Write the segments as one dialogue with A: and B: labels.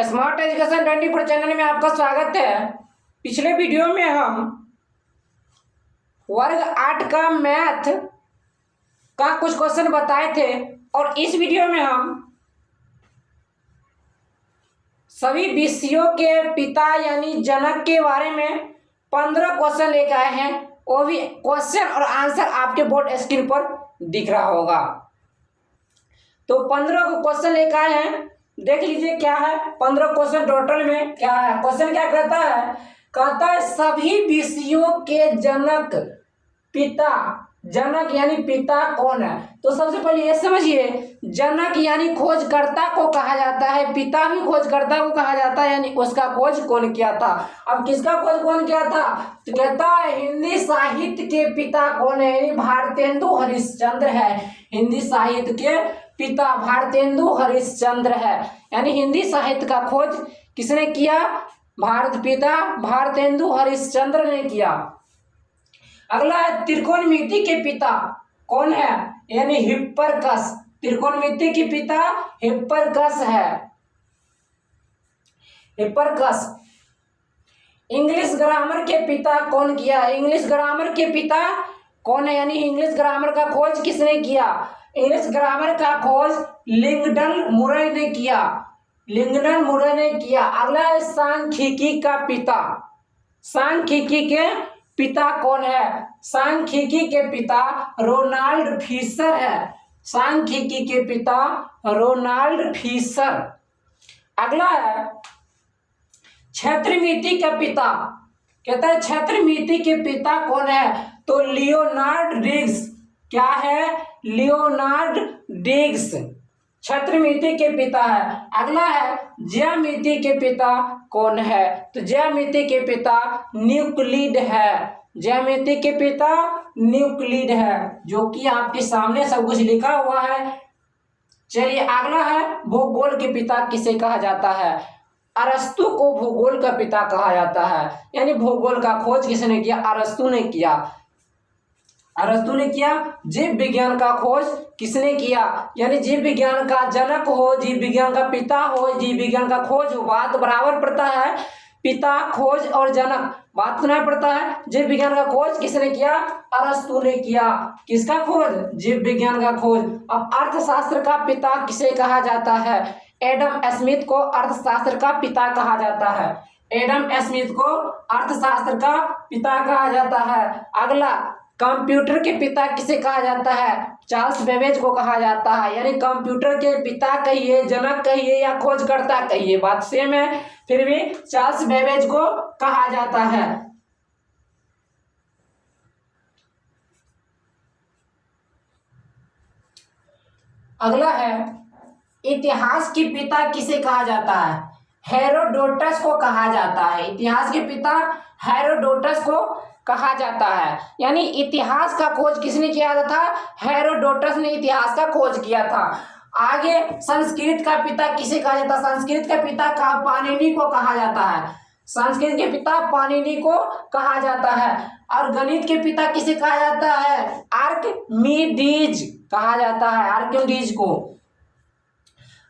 A: Smart education 24 channel में आपका स्वागत है। पिछले वीडियो में हम वर्ग 8 का मैथ का कुछ क्वेश्चन बताए थे और इस वीडियो में हम सभी विषयों के पिता यानी जनक के बारे में 15 क्वेश्चन लेकर आए हैं। वो भी क्वेश्चन और आंसर आपके बोर्ड स्क्रीन पर दिख रहा होगा। तो 15 को क्वेश्चन लेकर आए हैं, देख लीजिए क्या है। 15 क्वेश्चन टोटल में क्या है। क्वेश्चन क्या कहता है सभी विषयों के जनक पिता। जनक यानी पिता कौन है। तो सबसे पहले ये समझिए, जनक यानी खोजकर्ता को कहा जाता है, पिता भी खोजकर्ता को कहा जाता है, यानी उसका खोज कौन किया था। अब किसका खोज कौन किया था, तो कहता है हिंदी साहित्य के पिता कौन है, यानी भारतेंदु हरिश्चंद्र है। हिंदी साहित्य के पिता भारतेंदु हरिश्चंद्र है, यानी हिंदी साहित्य का खोज किसने किया, पिता भारतेंदु हरिश्चंद्र ने किया। अगला है त्रिकोणमिति के पिता कौन है, यानी हिप्परकस। त्रिकोणमिति के पिता हिप्परकस है, हिप्परकस। इंग्लिश ग्रामर के पिता कौन किया, इंग्लिश ग्रामर के पिता कौन है, यानी इंग्लिश ग्रामर का खोज किसने किया। इंग्लिश ग्रामर का खोज लिंगडन मुरे ने किया, लिंगडन मुरे ने किया। अगला है सांख्यिकी का पिता। सांख्यिकी के पिता कौन है, सांख्यिकी के पिता रोनाल्ड फिशर है। सांख्यिकी के पिता रोनाल्ड फिशर। अगला है क्षेत्रमिति का पिता। कहता है क्षेत्रमिति के पिता कौन है, तो लियोनार्ड डिग्स। क्या है, लियोनार्ड डिग्स क्षेत्रमिति के पिता है। अगला है ज्यामिति के पिता कौन है, तो ज्यामिति के पिता यूक्लिड है। ज्यामिति के पिता यूक्लिड है, जो कि आपके सामने सब कुछ लिखा हुआ है। चलिए अगला है भूगोल के पिता किसे कहा जाता है। अरस्तु को भूगोल का पिता कहा जाता है, यानी भूगोल का खोज किसने किया, अरस्तु ने किया। अरस्तु ने किया। जीव विज्ञान का खोज किसने किया, यानी जीव विज्ञान का जनक हो, जीव विज्ञान का पिता हो, जीव विज्ञान का खोज हो, बात बराबर पड़ता है। पिता खोज और जनक बात सुनाई पड़ता है। जीव विज्ञान का खोज किसने किया, अरस्तु ने किया। किसका खोज, जीव विज्ञान का खोज। अब अर्थशास्त्र का पिता किसे कहा जाता है, एडम स्मिथ को अर्थशास्त्र का पिता कहा जाता है। एडम स्मिथ को अर्थशास्त्र का पिता कहा जाता है। अगला कंप्यूटर के पिता किसे कहा जाता है, चार्ल्स बेबेज को कहा जाता है, यानी कंप्यूटर के पिता कहिए, जनक कहिए या खोजकर्ता कहिए, बात सेम है, फिर भी चार्ल्स बेबेज को कहा जाता है। अगला है इतिहास के पिता किसे कहा जाता है, हेरोडोटस को कहा जाता है। इतिहास के पिता हेरोडोटस को कहा जाता है, यानी इतिहास का खोज किसने किया था, हेरोडोटस ने इतिहास का खोज किया था। आगे संस्कृत का पिता किसे कहा जाता है, संस्कृत का पिता पाणिनि को कहा जाता है। संस्कृत के पिता पाणिनि को कहा जाता है। और गणित के पिता किसे कहा जाता है, आर्किमिडीज कहा जाता है, आर्किमिडीज को।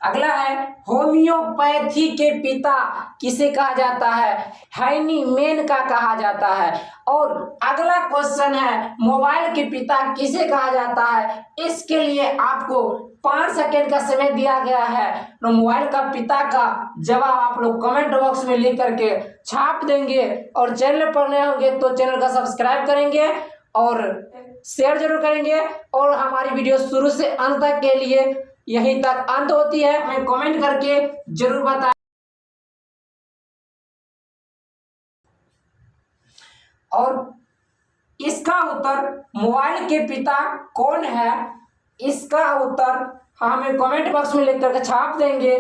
A: अगला है होम्योपैथी के पिता किसे कहा जाता है, हाइनीमैन का कहा जाता है। और अगला क्वेश्चन है मोबाइल के पिता किसे कहा जाता है। इसके लिए आपको 5 सेकेंड का समय दिया गया है, तो मोबाइल का पिता का जवाब आप लोग कमेंट बॉक्स में लिख करके छाप देंगे। और चैनल पर नए होंगे तो चैनल का सब्सक्राइब करेंगे और शेयर जरूर करेंगे। और हमारी वीडियो शुरू से अंत तक के लिए यहीं तक अंत होती है, हमें कमेंट करके जरूर बताएं। और इसका उत्तर मोबाइल के पिता कौन है, इसका उत्तर हमें कमेंट बॉक्स में लिख करके छाप देंगे।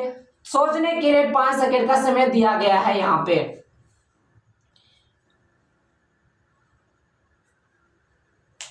A: सोचने के लिए 5 सेकंड का समय दिया गया है यहाँ पे।